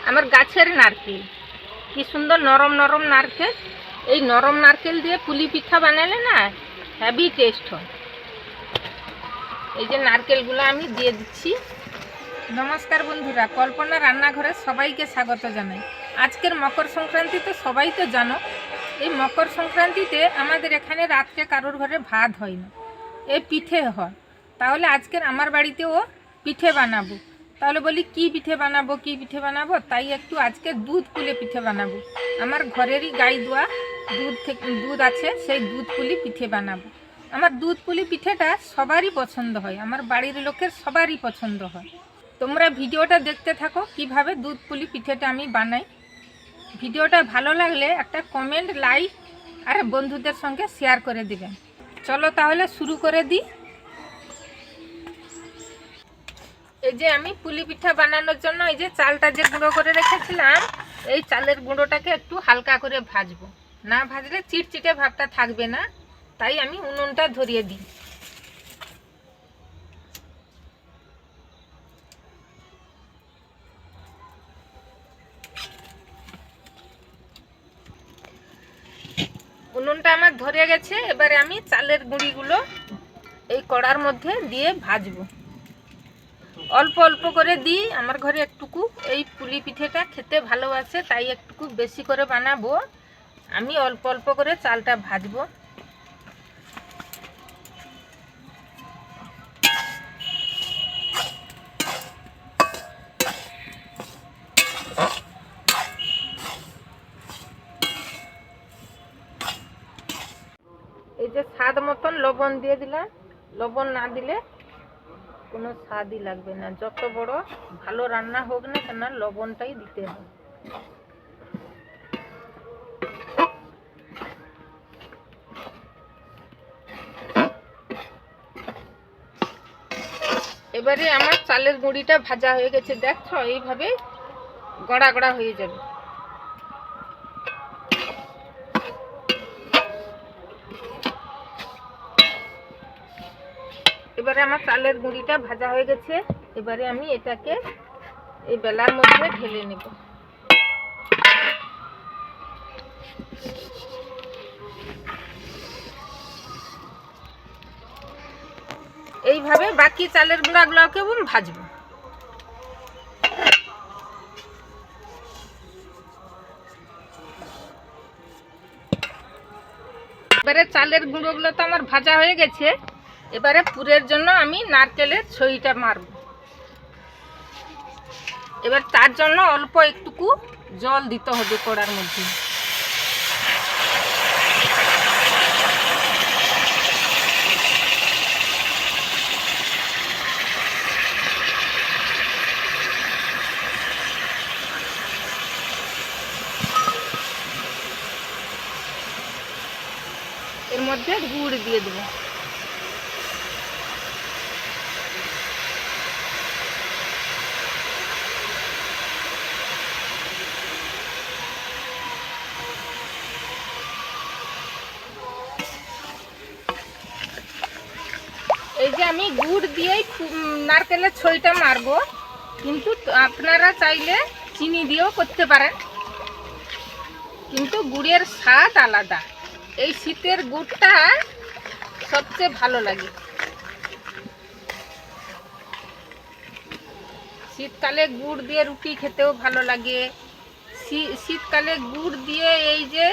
আমার গাছের নারকেল, কি সুন্দর নরম নরম নারকেল। এই নরম নারকেল দিয়ে পুলি পিঠা বানালে না হেভি টেস্ট হয়। এই যে নারকেলগুলো আমি দিয়ে দিচ্ছি। নমস্কার বন্ধুরা, কল্পনা রান্নাঘরে সবাইকে স্বাগত জানাই। আজকের মকর সংক্রান্তি তো সবাই তো জানো। এই মকর সংক্রান্তিতে আমাদের এখানে রাত্রে কারোর ঘরে ভাত হয় না, এই পিঠে হয়। তাহলে আজকের আমার বাড়িতেও পিঠে বানাবো। তাহলে বলি কি পিঠে বানাবো, তাই একটু আজকে দুধ পুলি পিঠে বানাবো। আমার ঘরেরই গাই দোয়া দুধ আছে, সেই দুধ পুলি পিঠে বানাবো। আমার দুধ পুলি পিঠেটা সবারই পছন্দ হয়, আমার বাড়ির লোকের সবারই পছন্দ হয়। তোমরা ভিডিওটা দেখতে থাকো কিভাবে দুধ পুলি পিঠেটা আমি বানাই। ভিডিওটা ভালো লাগলে একটা কমেন্ট, লাইক আর বন্ধুদের সঙ্গে শেয়ার করে দিবেন। চলো তাহলে শুরু করে দিই। এই যে আমি পুলি পিঠা বানানোর জন্য এই যে চালটা যে গুঁড়ো করে রেখেছিলাম, এই চালের গুঁড়োটাকে একটু হালকা করে ভাজবো। না ভাজলে চিটচিটে ভাবটা থাকবে না, তাই আমি উনুনটা ধরিয়ে দিই। উনুনটা আমার ধরে গেছে। এবারে আমি চালের গুঁড়িগুলো এই কড়ার মধ্যে দিয়ে ভাজবো। অল্প অল্প করে দিই, আমার ঘরে একটুকু এই পুলি পিঠেটা খেতে ভালোবাসে, তাই একটুকু বেশি করে বানাবো। আমি অল্প অল্প করে চালটা ভাজবো। এই যে স্বাদ মতন লবণ দিয়ে দিলাম। লবণ না দিলে কোনো স্বাদই লাগবে না, যত বড় ভালো রান্না হোক না কেন লবণটাই দিতে হয়। এবারে আমার চালের গুঁড়িটা ভাজা হয়ে গেছে, দেখছো এইভাবে গড়া গড়া হয়ে যাবে। এবারে আমার চালের গুঁড়িটা ভাজা হয়ে গেছে। এবারে আমি এটাকে এই বেলার মধ্যে ঢেলে নেব। এইভাবে বাকি চালের গুঁড়াগুলোকেও ভাজবো। এবারে চালের গুঁড়োগুলো তো আমার ভাজা হয়ে গেছে। এবারে পুরের জন্য আমি নারকেলের ছইটা মারব। এবার তার জন্য অল্প একটুকু জল দিতে হবে কড়ার মধ্যে। এর মধ্যে গুড় দিয়ে দেবো। এই যে আমি গুড় দিয়েই নারকেলের ছইটা মারবো, কিন্তু আপনারা চাইলে চিনি দিয়েও করতে পারেন, কিন্তু গুড়ের স্বাদ আলাদা। এই শীতের গুড়টা সবচেয়ে ভালো লাগে। শীতকালে গুড় দিয়ে রুটি খেতেও ভালো লাগে। শীতকালে গুড় দিয়ে এই যে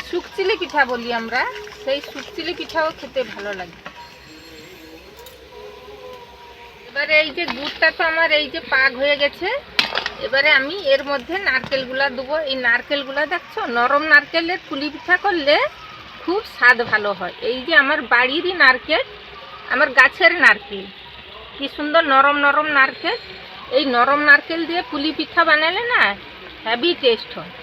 শুকচিলি পিঠা বলি আমরা, সেই শুকচিলি পিঠাও খেতে ভালো লাগে। এবারে এই যে গুড়টা তো আমার এই যে পাক হয়ে গেছে। এবারে আমি এর মধ্যে নারকেলগুলা দেবো। এই নারকেলগুলা দেখছো, নরম নারকেলের পুলি পিঠা করলে খুব স্বাদ ভালো হয়। এই যে আমার বাড়িরই নারকেল, আমার গাছের নারকেল, কি সুন্দর নরম নরম নারকেল। এই নরম নারকেল দিয়ে পুলি পিঠা বানালে না হেভি টেস্ট হয়।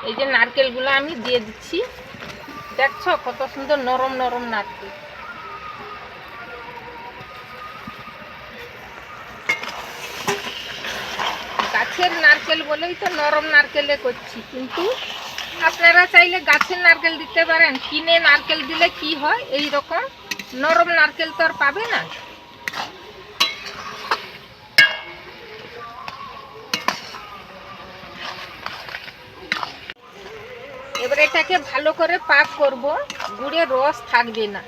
এই যে নারকেলগুলো আমি দিয়ে দিচ্ছি, দেখছো কত সুন্দর নরম নরম নারকেল। গাছের নারকেল বলেই তো নরম নারকেলে করছি, কিন্তু আপনারা চাইলে গাছের নারকেল দিতে পারেন। কিনে নারকেল দিলে কি হয়, এই রকম নরম নারকেল তো আর পাবে না। এবার এটাকে ভালো করে পাক করব, গুড়ে রস থাকবে না,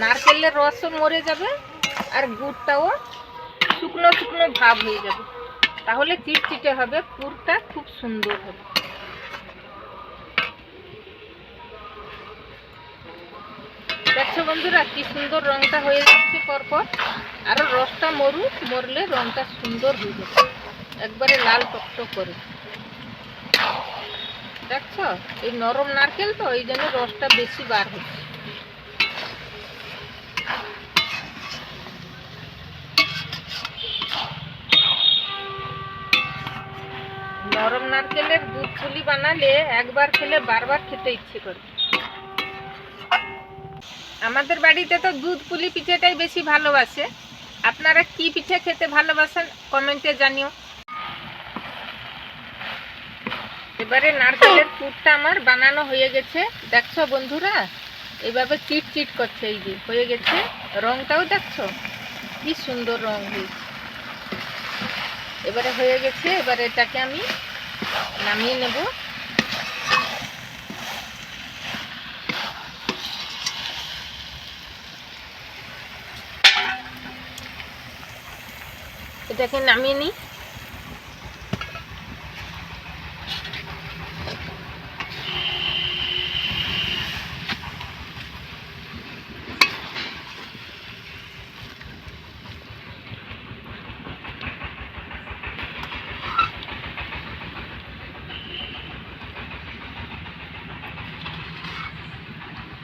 নারকেলের রসও মরে যাবে আর গুড়টাও শুকনো শুকনো ভাব হয়ে যাবে, তাহলে চিটচিটে হবে, পুরটা খুব সুন্দর হবে। দেখছো বন্ধুরা কি সুন্দর রংটা হয়ে যাচ্ছে পরপর, আরো রসটা মরলে রংটা সুন্দর হয়ে যাবে, একবারে লাল টকটক করে। দেখছো এই নরম নারকেল তো, এই জন্য রসটা বেশি বার হচ্ছে। নরম নারকেলের দুধ পুলি বানালে একবার খেলে বারবার খেতে ইচ্ছে করে। আমাদের বাড়িতে তো দুধ পুলি পিঠেটাই বেশি ভালোবাসে, আপনারা কি পিঠে খেতে ভালোবাসেন কমেন্টে জানিও। এবারে নারকেলের পুরটা আমার বানানো হয়ে গেছে, দেখছো বন্ধুরা এইভাবে চিটচিট করছে, এই যে হয়ে গেছে, রংটাও দেখছো কি সুন্দর রং হয়েছে। এবারে হয়ে গেছে, এবারে এটাকে আমি নামিয়ে নেব। এটাকে নামিয়ে নিই।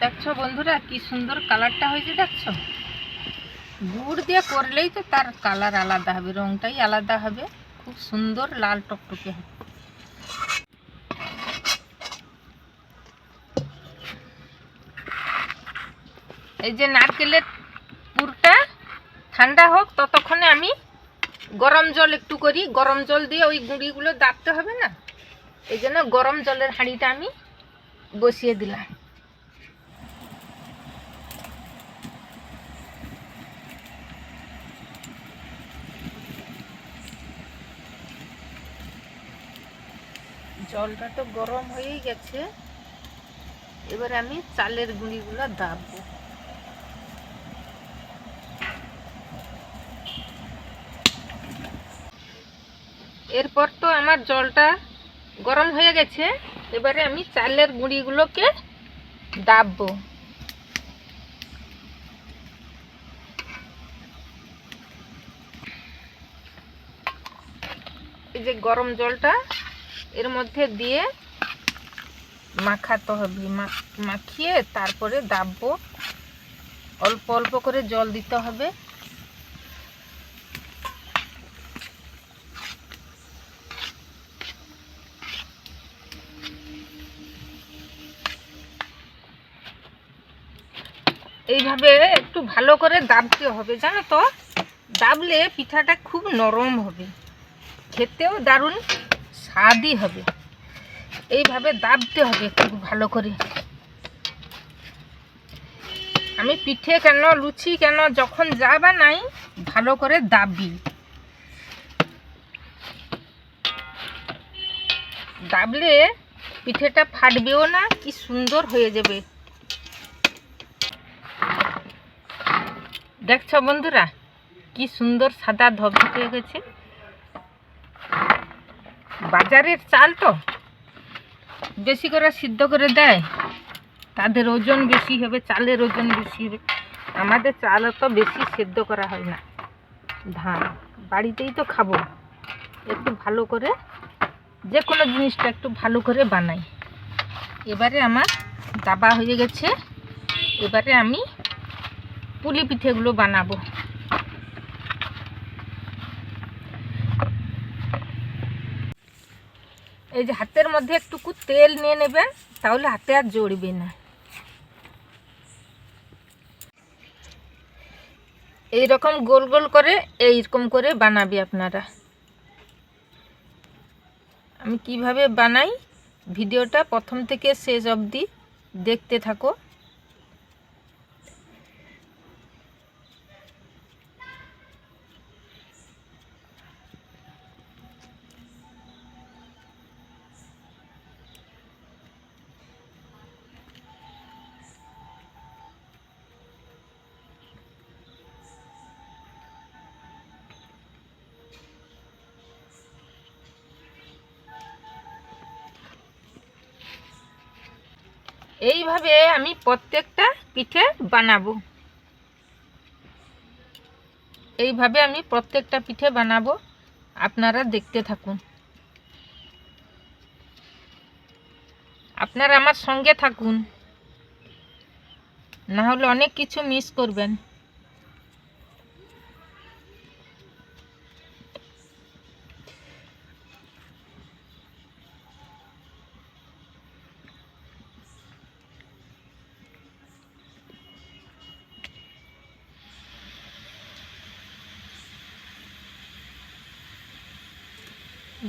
দেখছো বন্ধুরা কি সুন্দর কালারটা হয়েছে, দেখছো গুড় দিয়ে করলেই তো তার কালার আলাদা হবে, রংটাই আলাদা হবে, খুব সুন্দর লাল টকটকে হবে। এই যে নারকেলের পুরটা ঠান্ডা হোক, ততক্ষণে আমি গরম জল একটু করি, গরম জল দিয়ে ওই গুঁড়িগুলো দাবতে হবে না, এই জন্য গরম জলের হাঁড়িটা আমি বসিয়ে দিলাম। জলটা তো গরম হয়েই গেছে, এবার আমি চালের গুঁড়িগুলো দাববো। এরপর তো আমার জলটা গরম হয়ে গেছে, এবারে আমি চালের গুঁড়িগুলোকে দাববো। এই যে গরম জলটা এর মধ্যে দিয়ে মাখাতে হবে, মাখিয়ে তারপরে দাববো, অল্প অল্প করে জল দিতে হবে। এইভাবে একটু ভালো করে দাবতে হবে, জানো তো, দাবলে পিঠাটা খুব নরম হবে, খেতেও দারুণ স্বাদই হবে। এইভাবে দাবতে হবে খুব ভালো করে। আমি পিঠে কেন লুচি কেন যখন যা বানাই ভালো করে দাবি, দাবলে পিঠেটা ফাটবেও না, কি সুন্দর হয়ে যাবে। দেখছো বন্ধুরা কি সুন্দর সাদা ধবধবে হয়ে গেছে। বাজারের চাল তো বেশি করে সিদ্ধ করে দেয়, তাদের ওজন বেশি হবে, চালের ওজন বেশি হবে। আমাদের চাল তো বেশি সিদ্ধ করা হয় না, ধান বাড়িতেই তো খাবো, একটু ভালো করে যে কোনো জিনিসটা একটু ভালো করে বানাই। এবারে আমার দাবা হয়ে গেছে, এবারে আমি পুলি পিঠেগুলো বানাবো। এই যে হাতের মধ্যে একটুকু তেল নিয়ে নেবেন, তাহলে হাতে আর জড়বে না। এইরকম গোল গোল করে এইরকম করে বানাবি আপনারা। আমি কিভাবে বানাই ভিডিওটা প্রথম থেকে শেষ অবধি দেখতে থাকো। এইভাবে আমি প্রত্যেকটা পিঠে বানাবো। এইভাবে আমি প্রত্যেকটা পিঠে বানাবো, আপনারা দেখতে থাকুন। আপনারা আমার সঙ্গে থাকুন, না হলে অনেক কিছু মিস করবেন।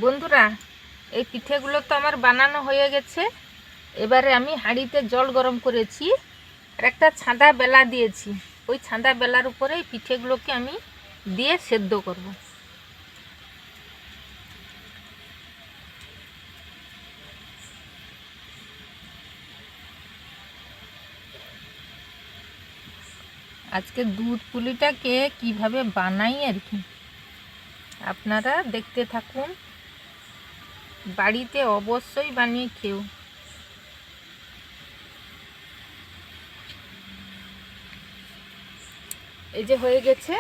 বন্ধুরা, এই পিঠেগুলো তো আমার বানানো হয়ে গেছে। এবারে আমি হাঁড়িতে জল গরম করেছি আর একটা ছাঁদা বেলা দিয়েছি। ওই ছাঁদা বেলার উপরে এই পিঠেগুলোকে আমি দিয়ে সেদ্ধ করব। আজকে দুধ পুলিটাকে কিভাবে বানাই আর কি, আপনারা দেখতে থাকুন। বাড়িতে অবশ্যই বানিয়ে খেও। এই যে হয়ে গেছে,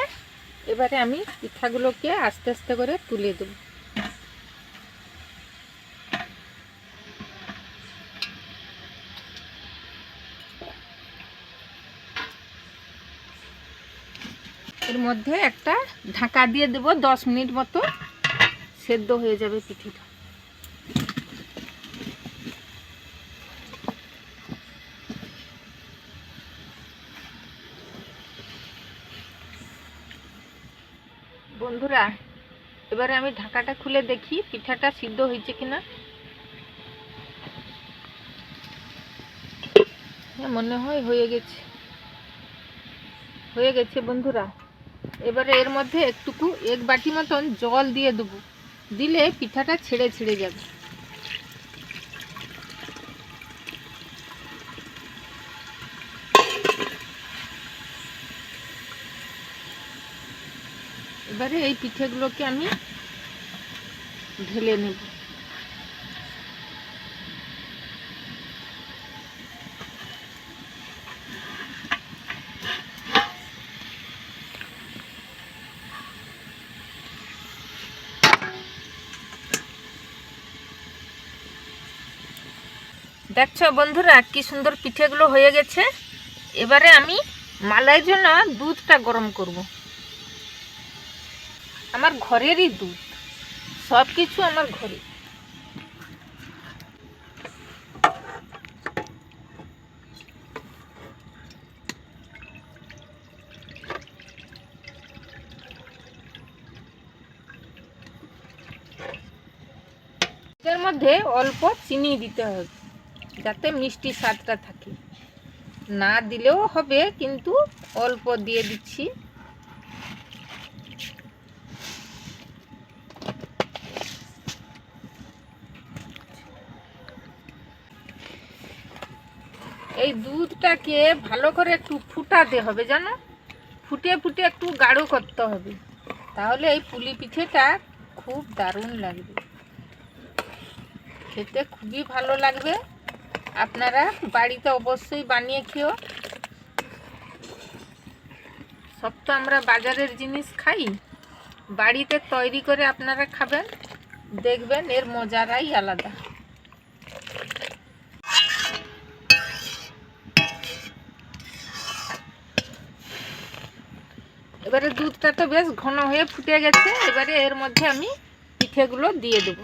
এবারে আমি পিঠাগুলোকে আস্তে আস্তে করে তুলে দেব। এর মধ্যে একটা ঢাকা দিয়ে দেব, 10 মিনিট মতো সেদ্ধ হয়ে যাবে পিঠেটা। বন্ধুরা, এবারে আমি ঢাকাটা খুলে দেখি পিঠাটা সিদ্ধ হয়েছে কিনা। মনে হয় হয়ে গেছে, হয়ে গেছে বন্ধুরা। এবারে এর মধ্যে একটুকু 1 বাটি মতন জল দিয়ে দেবো, দিলে পিঠাটা ছেড়ে ছেড়ে যাবে। এবারে এই পিঠেগুলোকে আমি ঢেলে নেব। দেখছো বন্ধুরা কি সুন্দর পিঠেগুলো হয়ে গেছে। এবারে আমি মালাইয়ের জন্য দুধটা গরম করব। আমার ঘরেরই দুধ, সব কিছু আমার ঘরে। এর মধ্যে অল্প চিনি দিতে হবে যাতে মিষ্টি স্বাদটা থাকে। না দিলেও হবে, কিন্তু অল্প দিয়ে দিচ্ছি। এই দুধটাকে ভালো করে একটু ফুটাতে হবে, জানো, ফুটে ফুটে একটু গাঢ় করতে হবে, তাহলে এই পুলি পিঠেটা খুব দারুণ লাগবে, খেতে খুবই ভালো লাগবে। আপনারা বাড়িতে অবশ্যই বানিয়ে খেও। সব তো আমরা বাজারের জিনিস খাই, বাড়িতে তৈরি করে আপনারা খাবেন, দেখবেন এর মজাটাই আলাদা। এবারে দুধটা তো বেশ ঘন হয়ে ফুটে গেছে। এবারে এর মধ্যে আমি পিঠেগুলো দিয়ে দেব।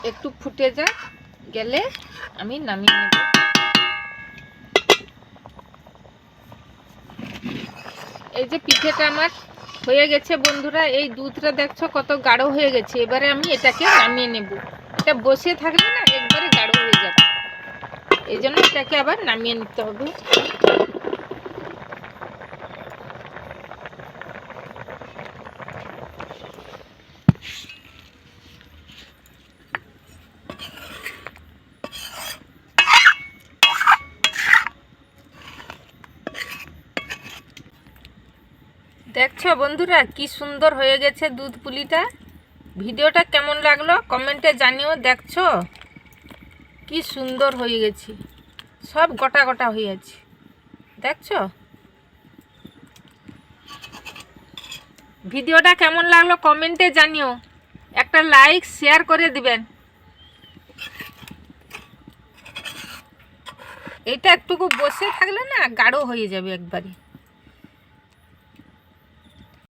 একটু ফুটে যাক, গেলে আমি নামিয়ে নেব। এই যে পিঠেটা আমার হয়ে গেছে বন্ধুরা, এই দুধটা দেখছো কত গাঢ় হয়ে গেছে। এবারে আমি এটাকে নামিয়ে নেব। এটা বসে থাকলে না একবারে গাঢ় হয়ে যাবে। এই জন্য এটাকে আবার নামিয়ে নিতে হবে। দেখছো বন্ধুরা কি সুন্দর হয়ে গেছে দুধ পুলিটা। ভিডিওটা কেমন লাগলো কমেন্টে জানিও। দেখছো কি সুন্দর হয়ে গেছে, সব গোটা গোটা হয়ে আছে। দেখছো ভিডিওটা কেমন লাগলো কমেন্টে জানিও, একটা লাইক শেয়ার করে দিবেন। এটা একটুকু বসে থাকলে না গাঢ় হয়ে যাবে একবারে।